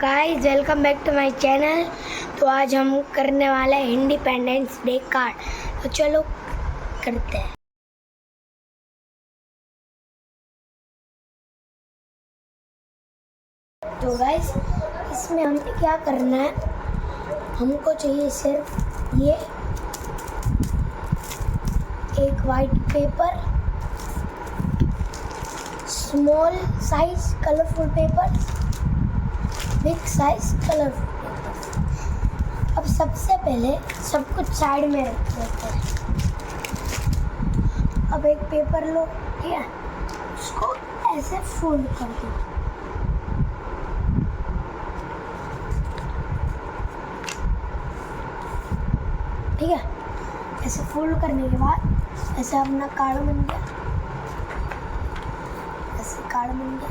Guys welcome back to my channel. तो आज हम करने वाले हैं इंडिपेंडेंस डे कार्ड। तो चलो करते हैं। तो गाइस इसमें हमें क्या करना है, हमको चाहिए सिर्फ ये एक white paper, small size colourful paper, big size colourful paper. अब सबसे पहले सब कुछ साइड में रख देते हैं। अब एक पेपर लो, ठीक है, उसको ऐसे फोल्ड कर दो। ठीक है, ऐसे फोल्ड करने के बाद ऐसे अपना कार्ड बन गया, ऐसे कार्ड बन गया।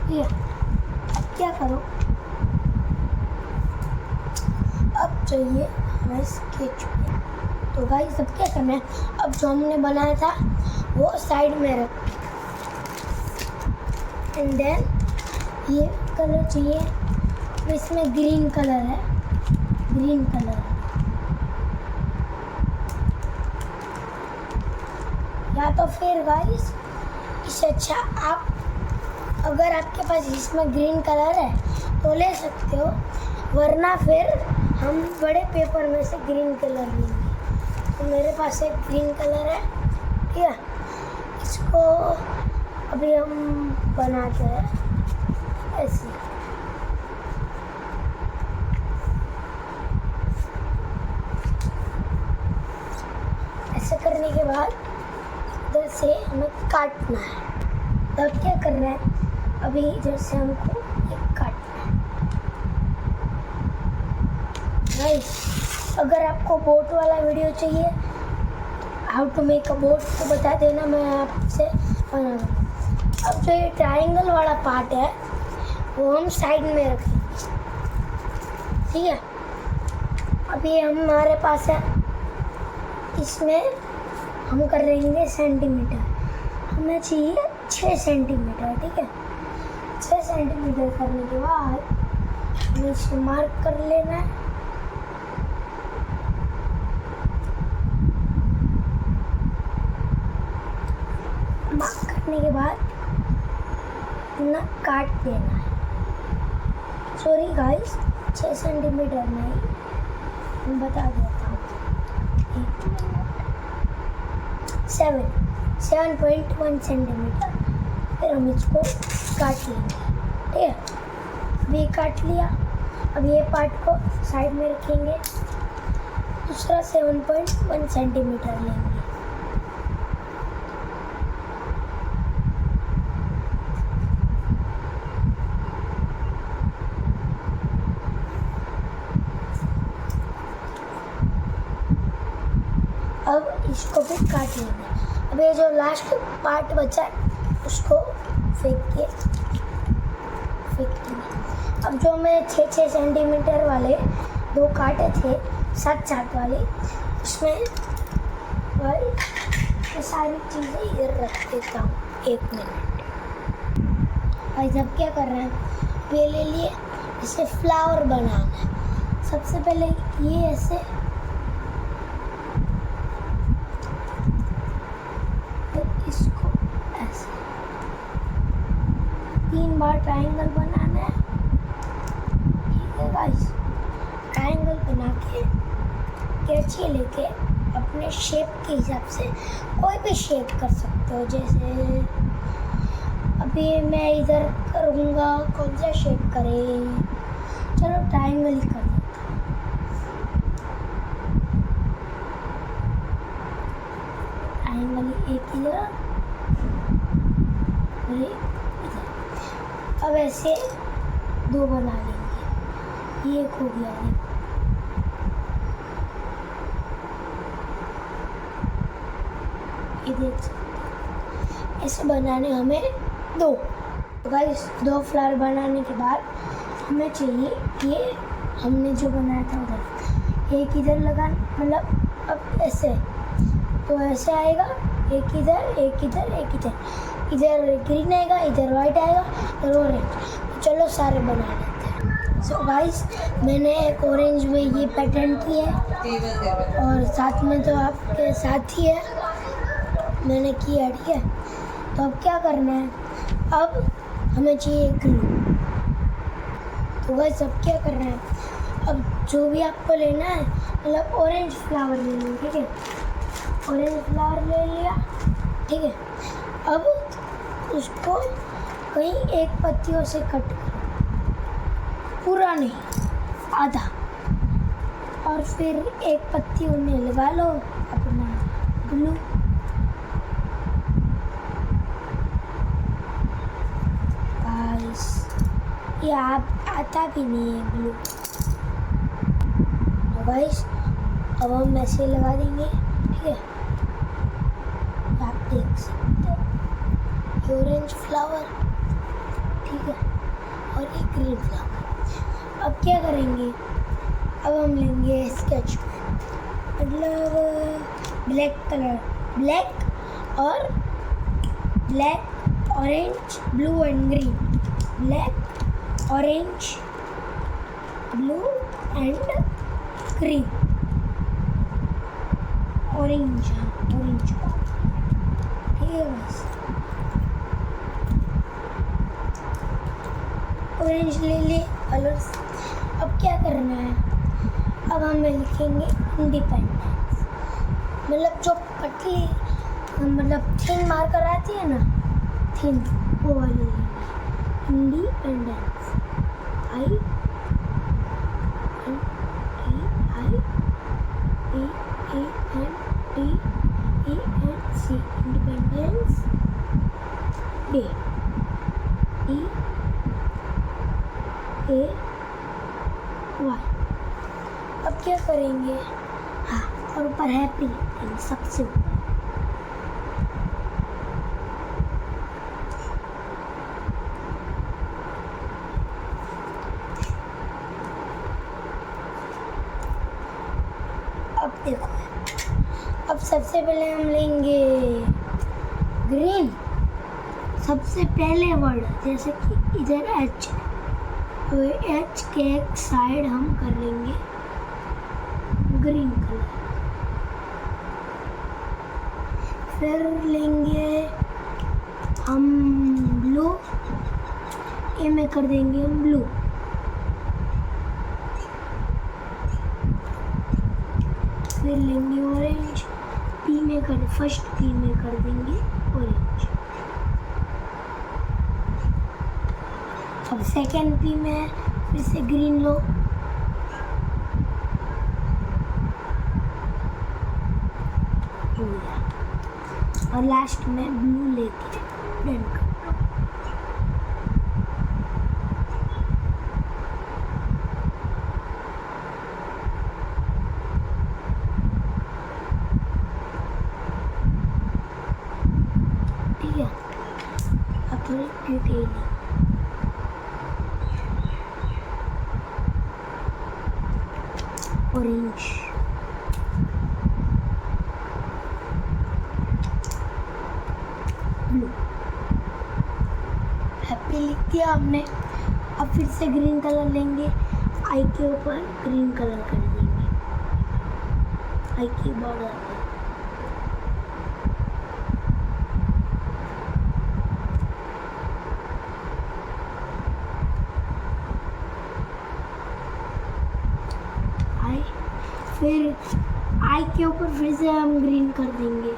ये अब क्या करो, अब चाहिए हमें स्केच पेन। तो गाइस अब क्या करना है, अब जो हमने बनाया था वो साइड में रख, एंड देन ये कलर चाहिए, तो इसमें ग्रीन कलर है, ग्रीन कलर है। या तो फिर गाइस इससे अच्छा आप, अगर आपके पास इसमें ग्रीन कलर है तो ले सकते हो, वरना फिर हम बड़े पेपर में से ग्रीन कलर लेंगे। तो मेरे पास एक ग्रीन कलर है, ठीक है, इसको अभी हम बनाते हैं ऐसे। ऐसे करने के बाद इधर से हमें काटना है। तब क्या करना है, अभी इधर से हमको एक काटना है। गाइस अगर आपको बोट वाला वीडियो चाहिए, how to make a boat, तो बता देना, मैं आपसे बना दूँगा। अब जो ये ट्रायंगल वाला पार्ट है वो हम साइड में रखेंगे, ठीक है। अभी हमारे पास है, इसमें हम कर लेंगे सेंटीमीटर, हमें चाहिए 6 सेंटीमीटर, ठीक है। 6 सेंटीमीटर करने के बाद हमें इसे मार्क कर लेना है। मार्क करने के बाद ना काट देना है। सॉरी गाइस, 6 सेंटीमीटर नहीं, मैं बता देता हूँ, 7.1 सेंटीमीटर। फिर हम इसको काट लेंगे, ठीक है। अभी काट लिया, अब ये पार्ट को साइड में रखेंगे, दूसरा 7.1 सेंटीमीटर लेंगे। अब इसको भी काट लेंगे। अब ये जो लास्ट पार्ट बचा है उसको फेंक देंगे। अब जो मैं 6 सेंटीमीटर वाले 2 काटे थे, 7 वाले, उसमें ये सारी चीज़ें इधर रख देता हूँ। 1 मिनट। भाई जब क्या कर रहे हैं, ये ले लिए, इसे फ्लावर बनाना है। सबसे पहले ये ऐसे, इसको ऐसे 3 बार ट्रायंगल बनाना है, ठीक है गाइस। ट्रायंगल बना के कैंची लेके अपने शेप के हिसाब से कोई भी शेप कर सकते हो। जैसे अभी मैं इधर करूँगा, कौन सा शेप करें, चलो ट्रायंगल ही कर देता हूँ। ट्रायंगल एक इधर, अब ऐसे 2 बना लेंगे, ये एक हो गया है। ये देख सकते हैं, ऐसे बनाने हमें 2। तो गाइस 2 फ्लावर बनाने के बाद हमें चाहिए, ये हमने जो बनाया था उधर एक इधर लगाना, मतलब अब ऐसे, तो ऐसे आएगा, एक इधर एक इधर एक इधर, इधर ग्रीन आएगा, इधर वाइट आएगा, इधर ऑरेंज। चलो सारे बना लेते हैं। सो गाइस, मैंने एक ऑरेंज में ये पैटर्न की है और साथ में तो आपके साथ ही है मैंने किया, ठीक है। तो अब क्या करना है, अब हमें चाहिए ग्लू। तो गाइस अब क्या करना है, अब जो भी आपको लेना है, मतलब ऑरेंज फ्लावर ले लो, ठीक है। ऑरेंज फ्लावर ले लिया, ठीक है। अब उसको कहीं एक पत्तियों से कट करो, पूरा नहीं, आधा, और फिर एक पत्ती उन्हें लगा लो अपना ग्लू। गाइस ये आता भी नहीं है ग्लू। तो गाइस अब हम ऐसे लगा देंगे, ठीक है। आप देख सकते हैं ऑरेंज फ्लावर, ठीक है, और एक ग्रीन फ्लावर। अब क्या करेंगे, अब हम लेंगे स्केच पेन, मतलब ब्लैक कलर, ब्लैक और black, orange, blue and green, black, orange, blue and green, orange, orange, ठीक है बस। ऑरेंज ले ले कलर्स। अब क्या करना है, अब हम लिखेंगे इंडिपेंडेंस, मतलब जो पतली, मतलब थिन मार्कर आती है ना, थिन, वो वाली इंडिपेंडेंस, आई NDENDENC, इंडिपेंडेंस डे, DAY। अब क्या करेंगे, हाँ, और ऊपर हैप्पी लिखेंगे सबसे ऊपर। अब देखो, अब सबसे पहले हम लेंगे ग्रीन, सबसे पहले वर्ड, जैसे कि इधर एच, तो एच के एक साइड हम कर लेंगे ग्रीन कलर। फिर लेंगे हम ब्लू, ए में कर देंगे हम ब्लू। फिर लेंगे ऑरेंज, पी में कर, फर्स्ट पी में कर देंगे ऑरेंज। अब सेकेंड पी में फिर से ग्रीन लो, और लास्ट में ब्लू लेके डन कर दो। ठीक है, अब थोड़ी डिटेलिंग, ऑरेंज, ब्लू, हैप्पी लिख दिया हमने। अब फिर से ग्रीन कलर लेंगे, आई के ऊपर ग्रीन कलर कर देंगे, आई की बॉर्डर पर। आई, फिर आई के ऊपर फिर से हम ग्रीन कर देंगे।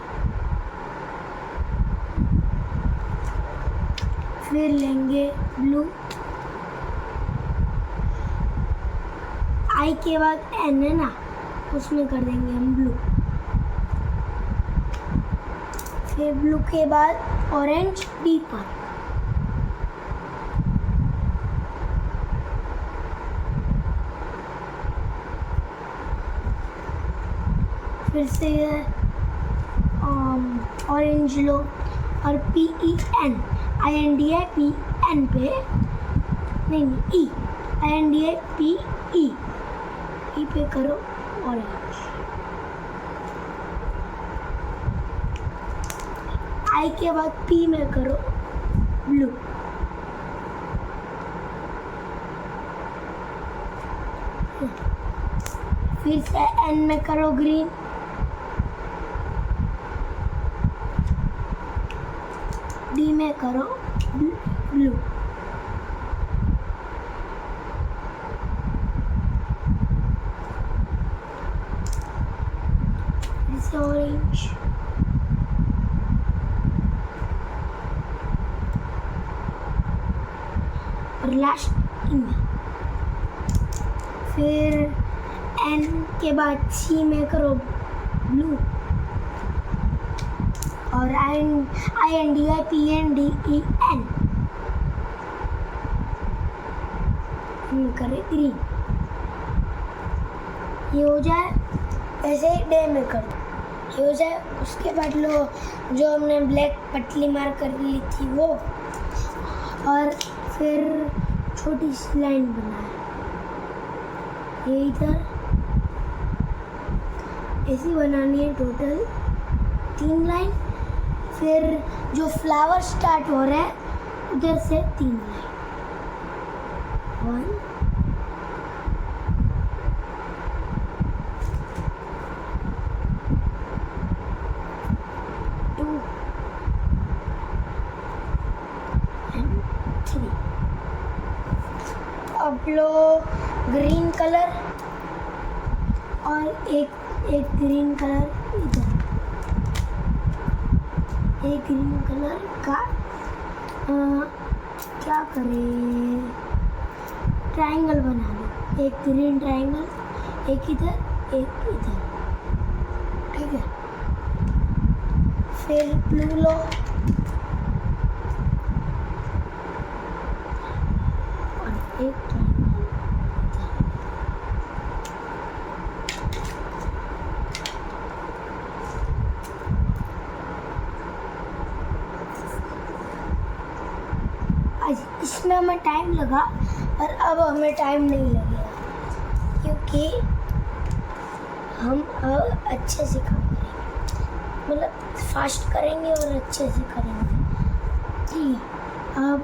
फिर लेंगे ब्लू, आई के बाद एन है ना, उसमें कर देंगे हम ब्लू। फिर ब्लू के बाद ऑरेंज डी पर, फिर से ऑरेंज लो और PEN, INDIPN पे, नहीं E, INDIPE, E पे करो ऑरेंज। आई के बाद पी में करो ब्लू, फिर से एन में करो ग्रीन, डी में करो ब्लू, फिर से ऑरेंज, और लास्ट इन, फिर एन के बाद सी में करो ब्लू, और I N D I P N D E N करें ग्रीन। ये हो जाए, ऐसे ही डे में कर दो, ये हो जाए। उसके बाद लो जो हमने ब्लैक पतली मार कर ली थी वो, और फिर छोटी सी लाइन बनाए ये इधर, ऐसी बनानी है टोटल 3 लाइन। फिर जो फ्लावर स्टार्ट हो रहा है उधर से 3 लाइन, 1 2 and 3। अब लो ग्रीन कलर और एक ग्रीन कलर इधर, एक ग्रीन कलर का क्या करें, ट्रायंगल बना दो, एक ग्रीन ट्रायंगल, एक इधर एक इधर, ठीक है। फिर ब्लू लो और एक ट्रायंगल इधर। इसमें हमें टाइम लगा, पर अब हमें टाइम नहीं लगेगा क्योंकि हम अब अच्छे से काम करेंगे, मतलब फास्ट करेंगे और अच्छे से करेंगे, ठीक है। अब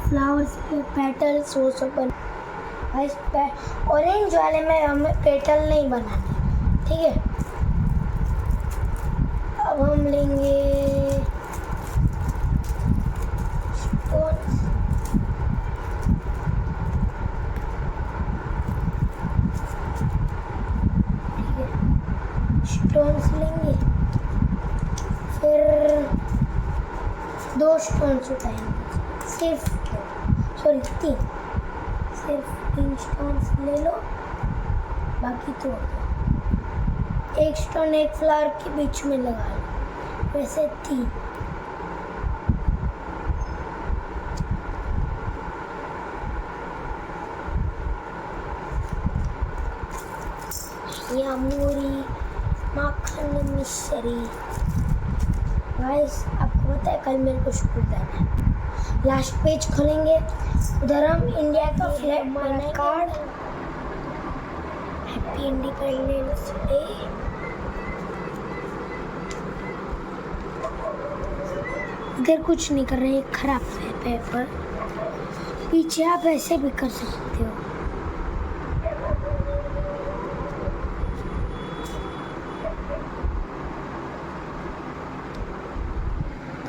फ्लावर्स पे पेटल्स वो सब बना, ऑरेंज वाले में हमें पेटल नहीं बनाने, ठीक है। अब हम लेंगे स्टोन्स लेंगे, फिर 2 स्टोन्स उठाएंगे, सिर्फ 3 स्टोन्स ले लो, बाकी तोड़ दो। 1 स्टोन एक फ्लावर के बीच में लगा लो, वैसे 3। यामूरी माखन मिश्री। गाइस आपको पता है कल मेरे को स्कूल जाना है। लास्ट पेज खोलेंगे, उधर हम इंडिया का फ्लैग बनाएंगे, कार्ड हैप्पी इंडिपेंडेंस डे। इधर कुछ नहीं कर रहे हैं, खराब है पेपर, पीछे आप ऐसे भी कर सकते हो।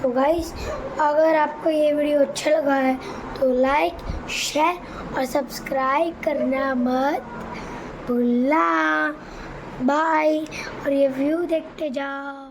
तो गाइस अगर आपको ये वीडियो अच्छा लगा है तो लाइक, शेयर और सब्सक्राइब करना मत भूलना। बाय, और ये व्यू देखते जाओ।